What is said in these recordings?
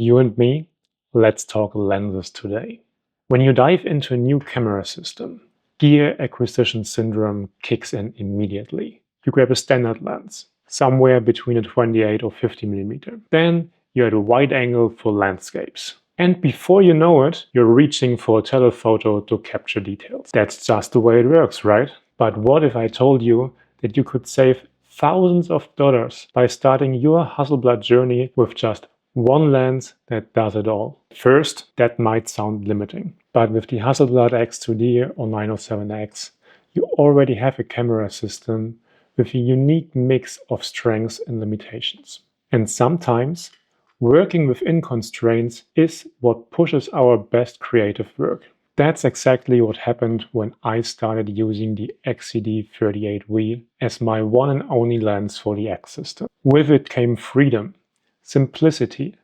You and me, let's talk lenses today. When you dive into a new camera system, gear acquisition syndrome kicks in immediately. You grab a standard lens, somewhere between a 28 or 50mm. Then you're at a wide angle for landscapes. And before you know it, you're reaching for a telephoto to capture details. That's just the way it works, right? But what if I told you that you could save thousands of dollars by starting your Hasselblad journey with just one lens that does it all? First, that might sound limiting, but with the Hasselblad X2D or 907X, you already have a camera system with a unique mix of strengths and limitations. And sometimes, working within constraints is what pushes our best creative work. That's exactly what happened when I started using the XCD 38V as my one and only lens for the X system. With it came freedom, simplicity,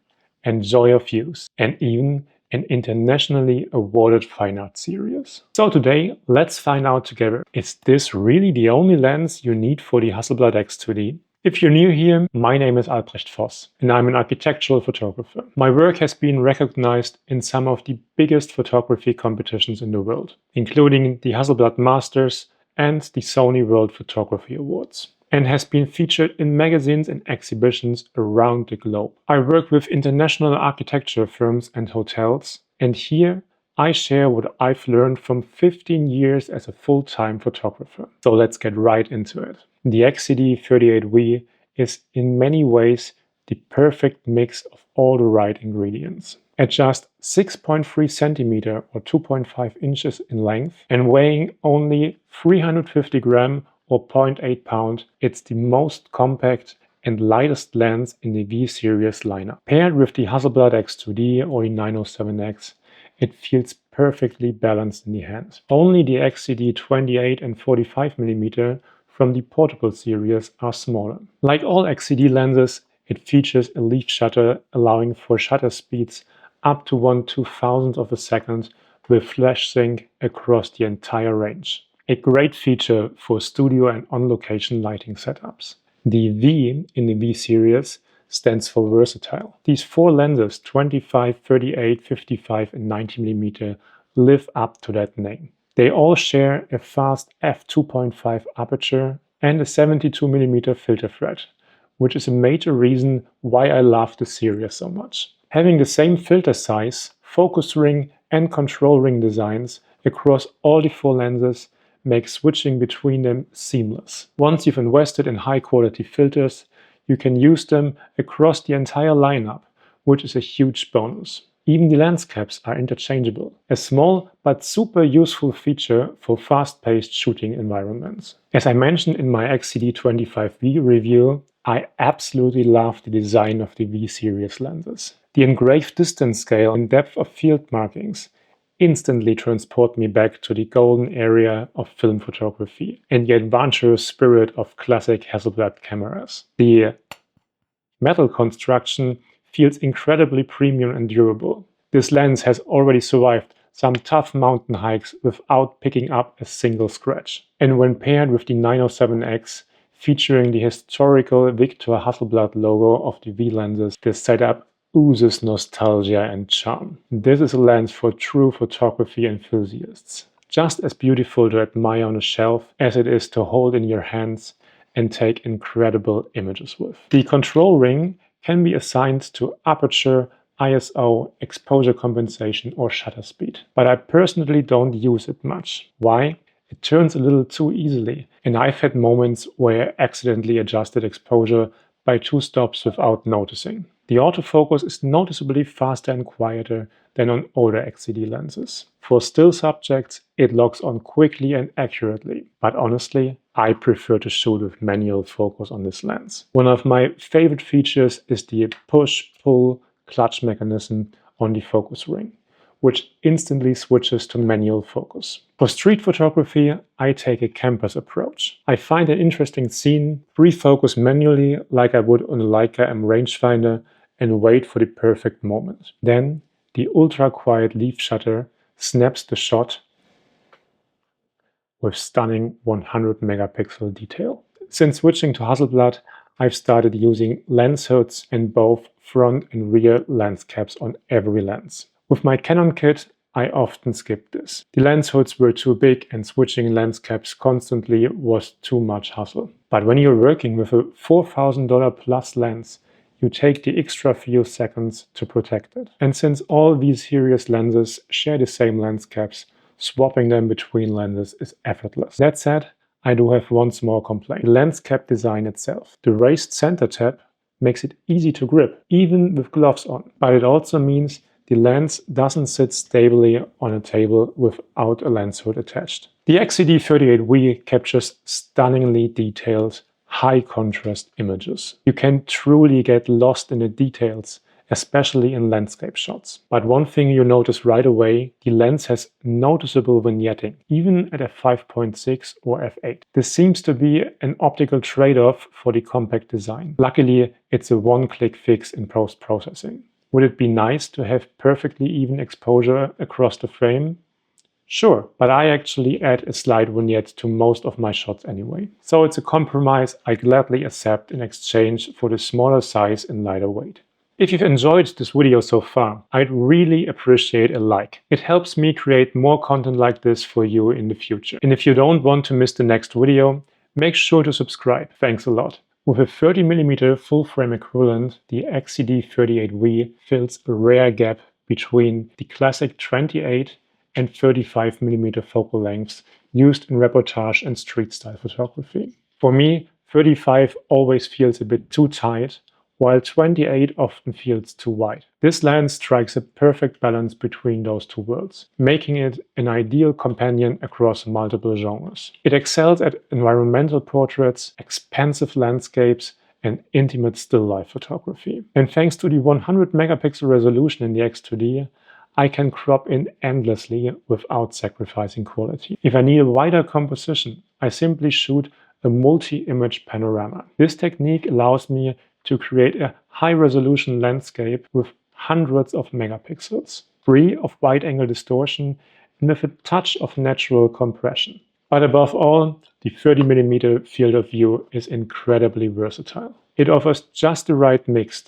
and joy of use, and even an internationally awarded fine art series. So today, let's find out together, is this really the only lens you need for the Hasselblad X2D? If you're new here, my name is Albrecht Voss, and I'm an architectural photographer. My work has been recognized in some of the biggest photography competitions in the world, including the Hasselblad Masters and the Sony World Photography Awards, and has been featured in magazines and exhibitions around the globe. I work with international architecture firms and hotels, and here I share what I've learned from 15 years as a full-time photographer. So let's get right into it. The XCD 38V is in many ways the perfect mix of all the right ingredients. At just 6.3 centimeter or 2.5 inches in length and weighing only 350 grams or 0.8 pound, it's the most compact and lightest lens in the V series lineup. Paired with the Hasselblad X2D or the 907X, it feels perfectly balanced in the hand. Only the XCD 28 and 45mm from the portable series are smaller. Like all XCD lenses, it features a leaf shutter allowing for shutter speeds up to 1/2000th of a second with flash sync across the entire range. A great feature for studio and on-location lighting setups. The V in the V series stands for versatile. These four lenses, 25, 38, 55 and 90mm, live up to that name. They all share a fast f2.5 aperture and a 72mm filter thread, which is a major reason why I love the series so much. Having the same filter size, focus ring and control ring designs across all the four lenses makes switching between them seamless. Once you've invested in high quality filters, you can use them across the entire lineup, which is a huge bonus. Even the lens caps are interchangeable, a small but super useful feature for fast-paced shooting environments. As I mentioned in my XCD25V review, I absolutely love the design of the V series lenses. The engraved distance scale and depth of field markings instantly transport me back to the golden era of film photography and the adventurous spirit of classic Hasselblad cameras. The metal construction feels incredibly premium and durable. This lens has already survived some tough mountain hikes without picking up a single scratch. And when paired with the 907X, featuring the historical Victor Hasselblad logo of the V lenses, the setup oozes nostalgia and charm. This is a lens for true photography enthusiasts. Just as beautiful to admire on a shelf as it is to hold in your hands and take incredible images with. The control ring can be assigned to aperture, ISO, exposure compensation or shutter speed. But I personally don't use it much. Why? It turns a little too easily, and I've had moments where I accidentally adjusted exposure by 2 stops without noticing. The autofocus is noticeably faster and quieter than on older XCD lenses. For still subjects, it locks on quickly and accurately, but honestly, I prefer to shoot with manual focus on this lens. One of my favorite features is the push-pull clutch mechanism on the focus ring, which instantly switches to manual focus. For street photography, I take a campus approach. I find an interesting scene, refocus manually like I would on a Leica M rangefinder, and wait for the perfect moment. Then, the ultra-quiet leaf shutter snaps the shot with stunning 100 megapixel detail. Since switching to Hasselblad, I've started using lens hoods and both front and rear lens caps on every lens. With my Canon kit, I often skipped this. The lens hoods were too big and switching lens caps constantly was too much hassle. But when you're working with a $4,000 plus lens, you take the extra few seconds to protect it. And since all these serious lenses share the same lens caps, swapping them between lenses is effortless. That said, I do have one small complaint. The lens cap design itself. The raised center tab makes it easy to grip, even with gloves on. But it also means the lens doesn't sit stably on a table without a lens hood attached. The XCD38V captures stunningly detailed, high contrast images. You can truly get lost in the details, especially in landscape shots. But one thing you notice right away, the lens has noticeable vignetting, even at f5.6 or f8. This seems to be an optical trade-off for the compact design. Luckily, it's a one-click fix in post-processing. Would it be nice to have perfectly even exposure across the frame? Sure, but I actually add a slight vignette to most of my shots anyway. So it's a compromise I gladly accept in exchange for the smaller size and lighter weight. If you've enjoyed this video so far, I'd really appreciate a like. It helps me create more content like this for you in the future. And if you don't want to miss the next video, make sure to subscribe. Thanks a lot. With a 30mm full-frame equivalent, the XCD38V fills a rare gap between the classic 28 and 35mm focal lengths used in reportage and street-style photography. For me, 35 always feels a bit too tight, while 28 often feels too wide. This lens strikes a perfect balance between those two worlds, making it an ideal companion across multiple genres. It excels at environmental portraits, expansive landscapes, and intimate still life photography. And thanks to the 100 megapixel resolution in the X2D, I can crop in endlessly without sacrificing quality. If I need a wider composition, I simply shoot a multi-image panorama. This technique allows me to create a high-resolution landscape with hundreds of megapixels, free of wide-angle distortion and with a touch of natural compression. But above all, the 30mm field of view is incredibly versatile. It offers just the right mix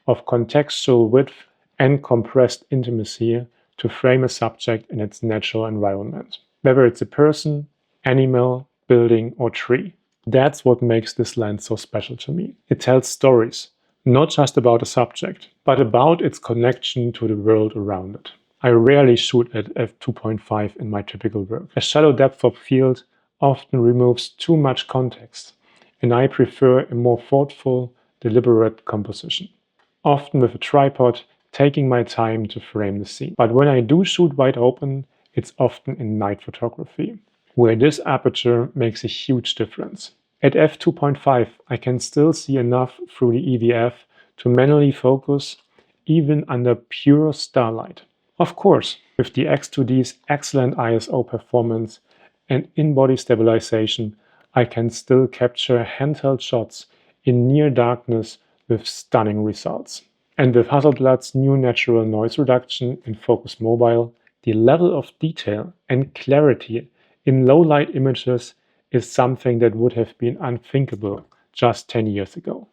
of contextual width and compressed intimacy to frame a subject in its natural environment, whether it's a person, animal, building, or tree. That's what makes this lens so special to me. It tells stories, not just about a subject, but about its connection to the world around it. I rarely shoot at f2.5 in my typical work. A shallow depth of field often removes too much context, and I prefer a more thoughtful, deliberate composition. Often with a tripod, taking my time to frame the scene. But when I do shoot wide open, it's often in night photography, where this aperture makes a huge difference. At f2.5, I can still see enough through the EVF to manually focus, even under pure starlight. Of course, with the X2D's excellent ISO performance and in-body stabilization, I can still capture handheld shots in near darkness with stunning results. And with Hasselblad's new natural noise reduction in Focus Mobile, the level of detail and clarity in low-light images is something that would have been unthinkable just 10 years ago.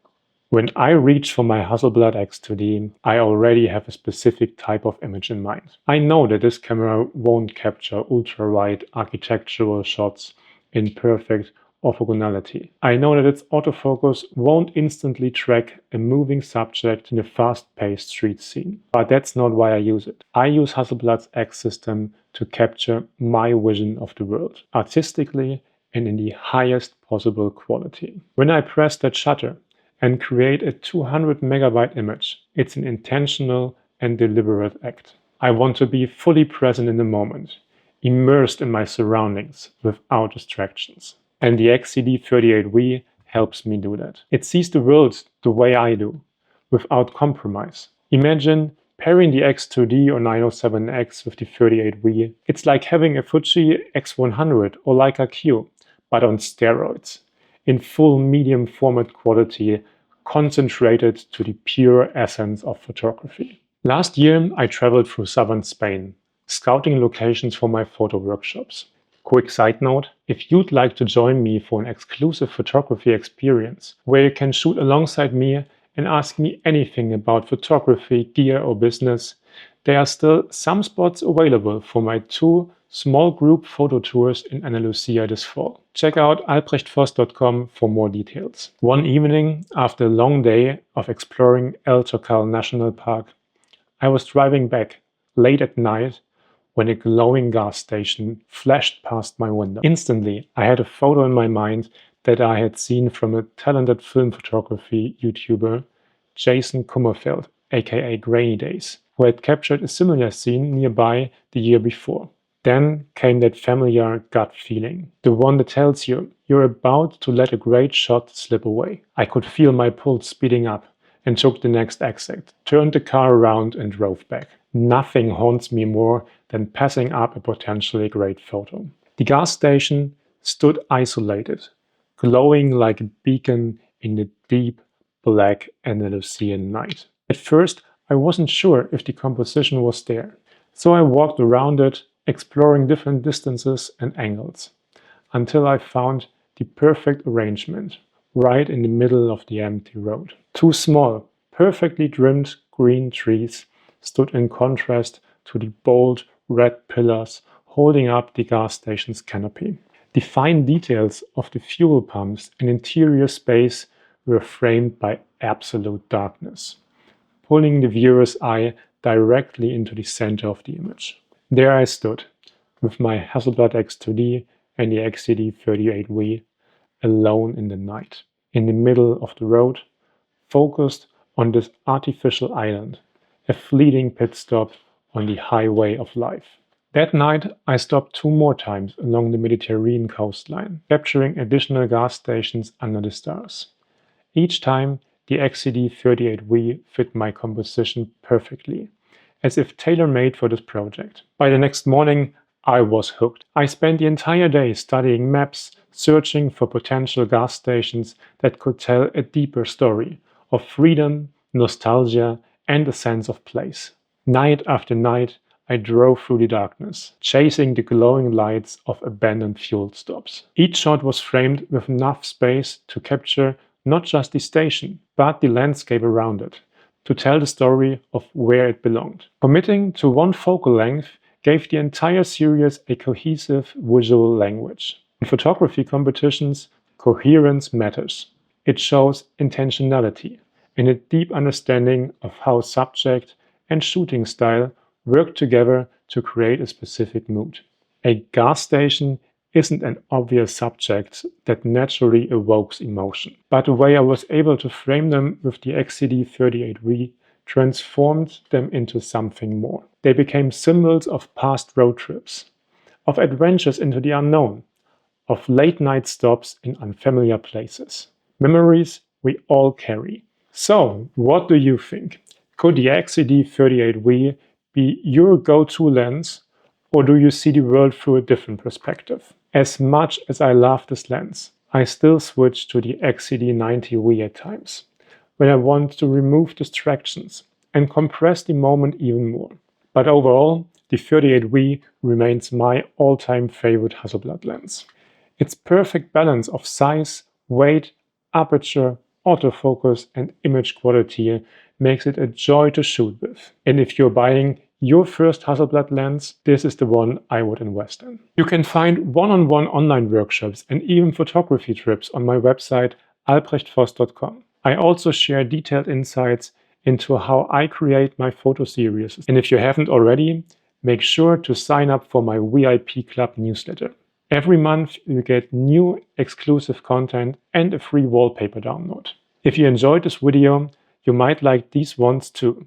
When I reach for my Hasselblad X2D, I already have a specific type of image in mind. I know that this camera won't capture ultra-wide architectural shots in perfect orthogonality. I know that its autofocus won't instantly track a moving subject in a fast-paced street scene. But that's not why I use it. I use Hasselblad's X system to capture my vision of the world, artistically and in the highest possible quality. When I press that shutter and create a 200 megabyte image, it's an intentional and deliberate act. I want to be fully present in the moment, immersed in my surroundings without distractions. And the XCD38V helps me do that. It sees the world the way I do, without compromise. Imagine pairing the X2D or 907X with the 38V. It's like having a Fuji X100 or Leica Q, but on steroids, in full medium format quality, concentrated to the pure essence of photography. Last year, I traveled through southern Spain, scouting locations for my photo workshops. Quick side note, if you'd like to join me for an exclusive photography experience where you can shoot alongside me and ask me anything about photography, gear or business, there are still some spots available for my 2 small group photo tours in Andalusia this fall. Check out albrechtforst.com for more details. One evening, after a long day of exploring El Tocal National Park, I was driving back late at night when a glowing gas station flashed past my window. Instantly, I had a photo in my mind that I had seen from a talented film photography YouTuber, Jason Kummerfeld, aka Grainy Days, who had captured a similar scene nearby the year before. Then came that familiar gut feeling, the one that tells you you're about to let a great shot slip away. I could feel my pulse speeding up and took the next exit, turned the car around and drove back. Nothing haunts me more than passing up a potentially great photo. The gas station stood isolated, glowing like a beacon in the deep black Andalusian night. At first, I wasn't sure if the composition was there, so I walked around it, exploring different distances and angles, until I found the perfect arrangement, right in the middle of the empty road. 2 small, perfectly trimmed green trees stood in contrast to the bold red pillars holding up the gas station's canopy. The fine details of the fuel pumps and interior space were framed by absolute darkness, pulling the viewer's eye directly into the center of the image. There I stood, with my Hasselblad X2D and the XCD 38V, alone in the night, in the middle of the road, focused on this artificial island, a fleeting pit stop on the highway of life. That night, I stopped 2 more times along the Mediterranean coastline, capturing additional gas stations under the stars. Each time, the XCD 38V fit my composition perfectly, as if tailor-made for this project. By the next morning, I was hooked. I spent the entire day studying maps, searching for potential gas stations that could tell a deeper story of freedom, nostalgia, and a sense of place. Night after night, I drove through the darkness, chasing the glowing lights of abandoned fuel stops. Each shot was framed with enough space to capture not just the station, but the landscape around it, to tell the story of where it belonged. Committing to one focal length gave the entire series a cohesive visual language. In photography competitions, coherence matters. It shows intentionality and a deep understanding of how subject and shooting style work together to create a specific mood. A gas station isn't an obvious subject that naturally evokes emotion, but the way I was able to frame them with the XCD 38V transformed them into something more. They became symbols of past road trips, of adventures into the unknown, of late-night stops in unfamiliar places. Memories we all carry. So, what do you think? Could the XCD 38V be your go-to lens, or do you see the world through a different perspective? As much as I love this lens, I still switch to the XCD 90V at times, when I want to remove distractions and compress the moment even more. But overall, the 38V remains my all-time favorite Hasselblad lens. Its perfect balance of size, weight, aperture, autofocus and image quality makes it a joy to shoot with. And if you're buying your first Hasselblad lens, this is the one I would invest in. You can find one-on-one online workshops and even photography trips on my website albrechtforst.com. I also share detailed insights into how I create my photo series. And if you haven't already, make sure to sign up for my VIP Club newsletter. Every month you get new exclusive content and a free wallpaper download. If you enjoyed this video, you might like these ones too.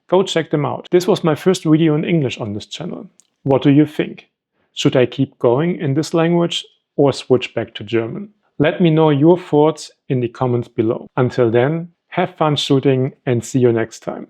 Go check them out. This was my first video in English on this channel. What do you think? Should I keep going in this language or switch back to German? Let me know your thoughts in the comments below. Until then, have fun shooting and see you next time.